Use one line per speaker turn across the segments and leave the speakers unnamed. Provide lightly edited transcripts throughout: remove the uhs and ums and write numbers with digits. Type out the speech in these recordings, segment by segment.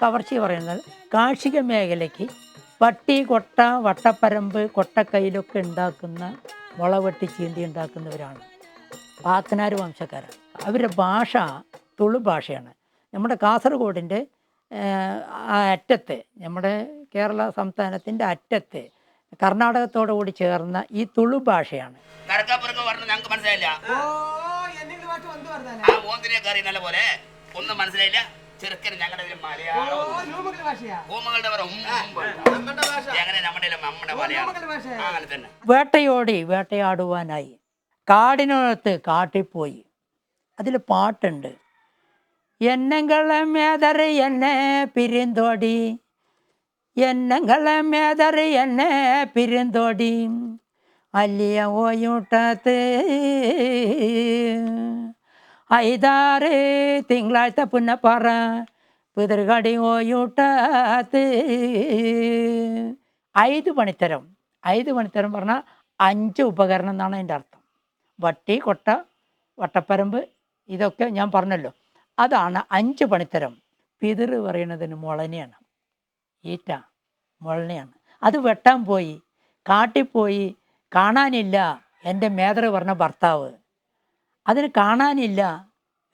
കവർച്ച പറയുന്നത് കാർഷിക മേഖലയ്ക്ക് വട്ടി, കൊട്ട, വട്ടപ്പരമ്പ്, കൊട്ടക്കൈയിലൊക്കെ ഉണ്ടാക്കുന്ന മുളവെട്ടി ചീന്തി ഉണ്ടാക്കുന്നവരാണ്. പാക്കനാർ വംശക്കാരാണ്. അവരുടെ ഭാഷ തുളു ഭാഷയാണ്. നമ്മുടെ കാസർഗോഡിൻ്റെ അറ്റത്ത്, നമ്മുടെ കേരള സംസ്ഥാനത്തിൻ്റെ അറ്റത്ത് കർണാടകത്തോടു കൂടി ചേർന്ന ഈ തുളു ഭാഷയാണ്.
ഒന്നും മനസ്സിലായില്ല. ചെറുക്കൻ ഞങ്ങളുടെ
വേട്ടയാടുവാനായി കാടിനകത്ത് കാട്ടിപ്പോയി. അതിൽ പാട്ടുണ്ട്. എന്നെങ്കളെ മേതറ് എന്നെ പിരിന്തോടി, എന്നെങ്കളെ മേതറ് എന്നെ പിരിന്തോടി, അല്ലിയ ഓയൂട്ടത്ത് 5-6 തിങ്കളാഴ്ച പുന്നപ്പാറ പിതൃകടി ഓയൂട്ടത്ത്. 5 പണിത്തരം. 5 പണിത്തരം പറഞ്ഞാൽ 5 ഉപകരണം എന്നാണ് അതിൻ്റെ അർത്ഥം. വട്ടി, കൊട്ട, വട്ടപ്പരമ്പ്, ഇതൊക്കെ ഞാൻ പറഞ്ഞല്ലോ. അതാണ് 5 പണിത്തരം. പിതൃ പറയുന്നതിന് മുളനെയാണ്, ഈറ്റ മുളനെയാണ്. അത് വെട്ടാൻ പോയി, കാട്ടിപ്പോയി, കാണാനില്ല എൻ്റെ മേതറ് പറഞ്ഞ ഭർത്താവ്. അതിന് കാണാനില്ല,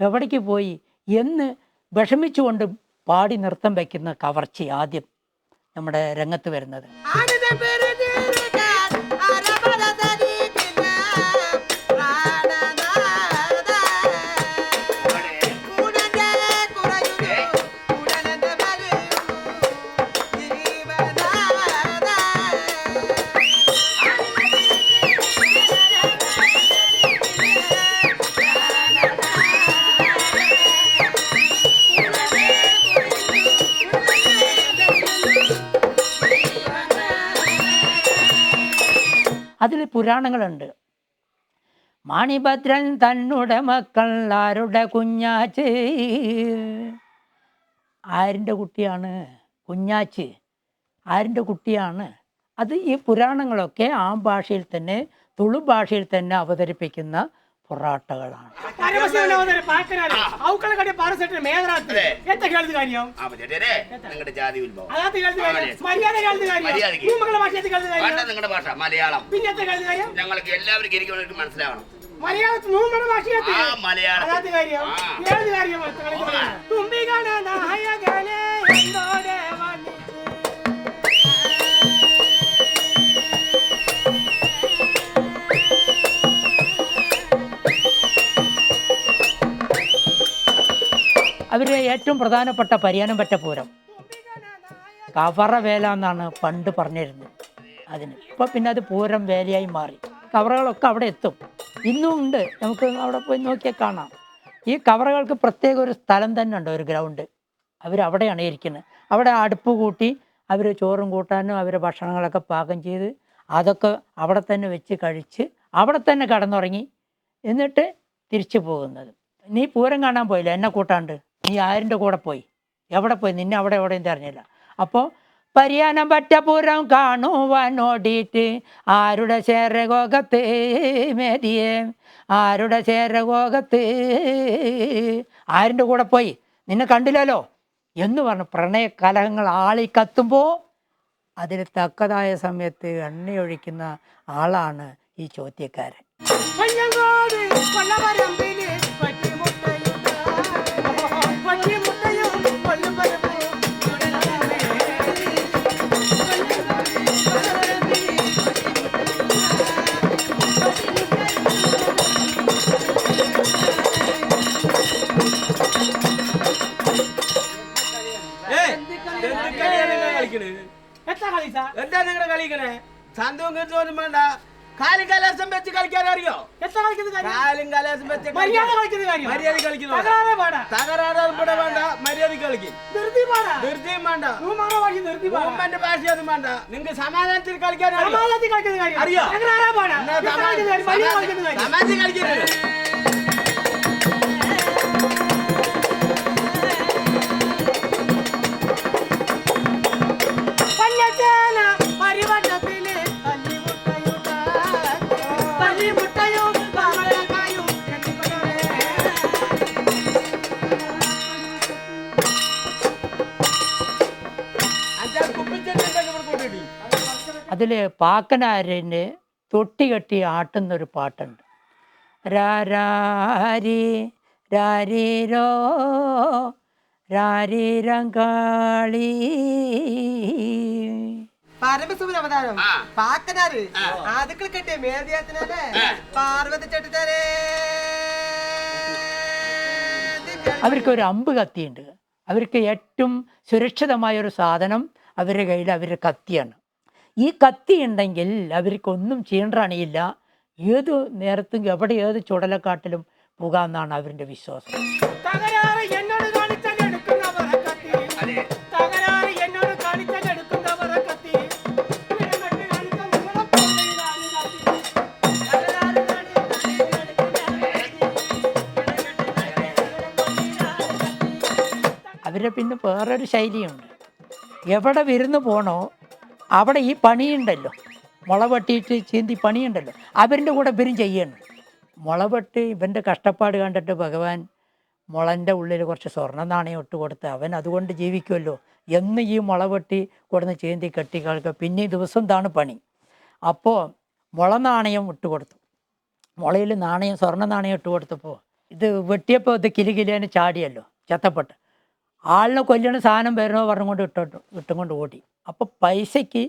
എവിടേക്ക് പോയി എന്ന് വിഷമിച്ചുകൊണ്ട് പാടി നൃത്തം വയ്ക്കുന്ന കവർച്ച ആദ്യം നമ്മുടെ രംഗത്ത് വരുന്നത്. അതിൽ പുരാണങ്ങളുണ്ട്. മണിഭദ്രൻ തന്നുടെ മക്കൾ ആരുടെ കുഞ്ഞാച്ച്. ആരിൻ്റെ കുട്ടിയാണ് കുഞ്ഞാച്ച്? ആരിൻ്റെ കുട്ടിയാണ്? അത് ഈ പുരാണങ്ങളൊക്കെ ആ ഭാഷയിൽ തന്നെ, തുളു ഭാഷയിൽ തന്നെ അവതരിപ്പിക്കുന്ന പൊറാട്ടകളാണ്.
മലയാളം ഞങ്ങൾക്ക് എല്ലാവർക്കും മനസ്സിലാവണം.
അവരുടെ ഏറ്റവും പ്രധാനപ്പെട്ട പരിയാനം പറ്റ പൂരം കവറ വേല എന്നാണ് പണ്ട് പറഞ്ഞിരുന്നത്. അതിന് ഇപ്പം പിന്നെ അത് പൂരം വേലയായി മാറി. കവറകളൊക്കെ അവിടെ എത്തും, ഇന്നും ഉണ്ട്. നമുക്ക് അവിടെ പോയി നോക്കിയാൽ കാണാം. ഈ കവറകൾക്ക് പ്രത്യേക ഒരു സ്ഥലം തന്നെ ഉണ്ട്, ഒരു ഗ്രൗണ്ട്. അവരവിടെയാണ് ഇരിക്കുന്നത്. അവിടെ അടുപ്പ് കൂട്ടി അവർ ചോറും കൂട്ടാനും അവർ ഭക്ഷണങ്ങളൊക്കെ പാകം ചെയ്ത് അതൊക്കെ അവിടെ തന്നെ വെച്ച് കഴിച്ച് അവിടെ തന്നെ കടന്നുറങ്ങി എന്നിട്ട് തിരിച്ചു പോകുന്നത്. നീ പൂരം കാണാൻ പോയില്ല എന്നെ കൂട്ടാണ്ട്, നീ ആരിൻ്റെ കൂടെ പോയി? എവിടെ പോയി? നിന്നെ അവിടെ എവിടെയും തെരഞ്ഞില്ല. അപ്പോൾ പരിയാനം പറ്റ പൂരം കാണുവാനോടിയിട്ട് ആരുടെ ശേരകോകത്ത് മേരിയെ, ആരുടെ ശേരകോകത്ത്, ആരിൻ്റെ കൂടെ പോയി? നിന്നെ കണ്ടില്ലല്ലോ എന്ന് പറഞ്ഞ് പ്രണയ കലഹങ്ങൾ ആളിക്കത്തുമ്പോൾ അതിന് തക്കതായ സമയത്ത് എണ്ണയൊഴിക്കുന്ന ആളാണ് ഈ ചോദ്യക്കാരൻ.
എന്താ നിങ്ങളുടെ കളിക്കണേ? സന്തവും കിട്ടും വേണ്ട. കാലും കലാസം വെച്ച് കളിക്കാൻ അറിയോ? കാലും കലാസം വെച്ച് മര്യാദ കളിക്കുന്നു. തകരാറ് ഇവിടെ വേണ്ട, മര്യാദ കളിക്കും. ധൃതിയും വേണ്ട, ഊമ്മന്റെ ഭാഷയൊന്നും വേണ്ട. നിങ്ങൾക്ക് സമാധാനത്തിൽ കളിക്കാൻ അറിയോ? സമാധി കളിക്കുന്നത്
അതിൽ പാക്കനാരിന് തൊട്ടി കെട്ടി ആട്ടുന്നൊരു പാട്ടുണ്ട്. രാരീ രാരീരോ രാരീരങ്കാളി.
പരമസുബൻ അവതാരം
ആ.
പാക്കനാറ് ആദ്യക്കൾ കെട്ടിയ മേദ്യാത്തിനാലേ പാർവതി ചെട്ടിത്താരേ.
അവർക്കൊരു അമ്പ് കത്തിയുണ്ട്. അവർക്ക് ഏറ്റവും സുരക്ഷിതമായൊരു സാധനം അവരുടെ കയ്യിൽ അവരുടെ കത്തിയാണ്. ഈ കത്തി ഉണ്ടെങ്കിൽ അവർക്കൊന്നും ചീണ്ടണിയില്ല. ഏത് നേരത്തും എവിടെ ഏത് ചുടലക്കാട്ടിലും പോകാമെന്നാണ് അവരുടെ വിശ്വാസം. അവരെ പിന്നെ വേറൊരു ശൈലിയുണ്ട്. എവിടെ വിരുന്ന് പോണോ അവിടെ ഈ പണിയുണ്ടല്ലോ, മുള വെട്ടിയിട്ട് ചീന്തി പണിയുണ്ടല്ലോ, അവരുടെ കൂടെ ഇവരും ചെയ്യണം. മുള വെട്ടി ഇവൻ്റെ കഷ്ടപ്പാട് കണ്ടിട്ട് ഭഗവാൻ മുളൻ്റെ ഉള്ളിൽ കുറച്ച് സ്വർണ്ണ നാണയം ഇട്ട് കൊടുത്ത് അവൻ അതുകൊണ്ട് ജീവിക്കുമല്ലോ എന്ന് ഈ മുള വെട്ടി കൊടുന്ന് ചീന്തി കെട്ടി കളിക്കുക. പിന്നെ ഈ ദിവസം ഇതാണ് പണി. അപ്പോൾ മുള നാണയം ഇട്ട് കൊടുത്തു. മുളയിൽ നാണയം സ്വർണ്ണ നാണയം ഇട്ട് കൊടുത്തപ്പോൾ ഇത് വെട്ടിയപ്പോൾ ഇത് കിലുകിലേന് ചാടിയല്ലോ, ചത്തപ്പെട്ട്. ആളിനെ കൊല്ലണ സാധനം വരണോ പറഞ്ഞുകൊണ്ട് ഇട്ടും കൊണ്ട് ഓടി. അപ്പോൾ പൈസയ്ക്ക്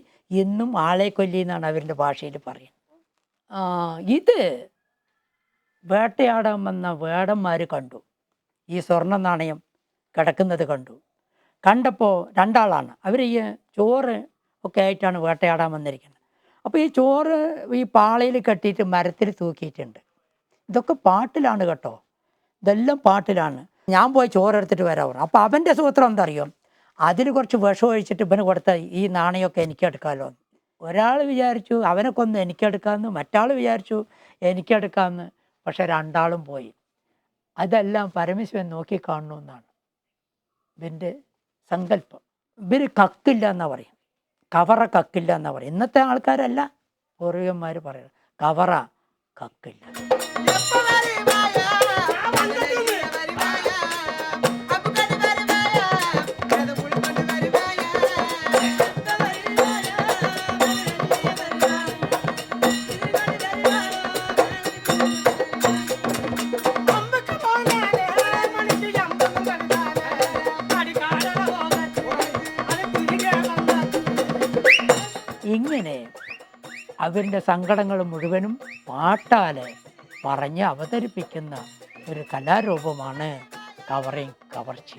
എന്നും ആളെ കൊല്ലി എന്നാണ് അവരുടെ ഭാഷയിൽ പറയുന്നത്. ഇത് വേട്ടയാടാൻ വന്ന വേടന്മാർ കണ്ടു, ഈ സ്വർണ്ണ നാണയം കിടക്കുന്നത് കണ്ടു. കണ്ടപ്പോൾ രണ്ടാളാണ് അവർ, ഈ ചോറ് ഒക്കെ ആയിട്ടാണ് വേട്ടയാടാൻ വന്നിരിക്കുന്നത്. അപ്പോൾ ഈ ചോറ് ഈ പാളയിൽ കെട്ടിയിട്ട് മരത്തിൽ തൂക്കിയിട്ടുണ്ട്. ഇതൊക്കെ പാട്ടിലാണ് കേട്ടോ, ഇതെല്ലാം പാട്ടിലാണ്. ഞാൻ പോയി ചോറെടുത്തിട്ട് വരാറുണ്ട്. അപ്പോൾ അവൻ്റെ സൂത്രം എന്താ അറിയോ, അതിൽ കുറച്ച് വിഷം ഒഴിച്ചിട്ട് ഇവന് കൊടുത്ത ഈ നാണയമൊക്കെ എനിക്കെടുക്കാമല്ലോ. ഒരാൾ വിചാരിച്ചു അവനെ കൊന്ന് എനിക്കെടുക്കാമെന്ന്, മറ്റാൾ വിചാരിച്ചു എനിക്കെടുക്കാമെന്ന്. പക്ഷെ രണ്ടാളും പോയി. അതെല്ലാം പരമേശ്വരൻ നോക്കിക്കാണണമെന്നാണ് ഇവൻ്റെ സങ്കല്പം. ഇവർ കക്കില്ല എന്നാണ് പറയും, കവറ കക്കില്ല എന്നാണ് പറയും. ഇന്നത്തെ ആൾക്കാരല്ല, പൂർവികന്മാർ പറയുന്നത് കവറ കക്കില്ല. ഇങ്ങനെ അവരുടെ സങ്കടങ്ങൾ മുഴുവനും പാട്ടാലെ പറഞ്ഞ് അവതരിപ്പിക്കുന്ന ഒരു കലാരൂപമാണ് കവറിങ് കവർച്ചി.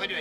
ഒരു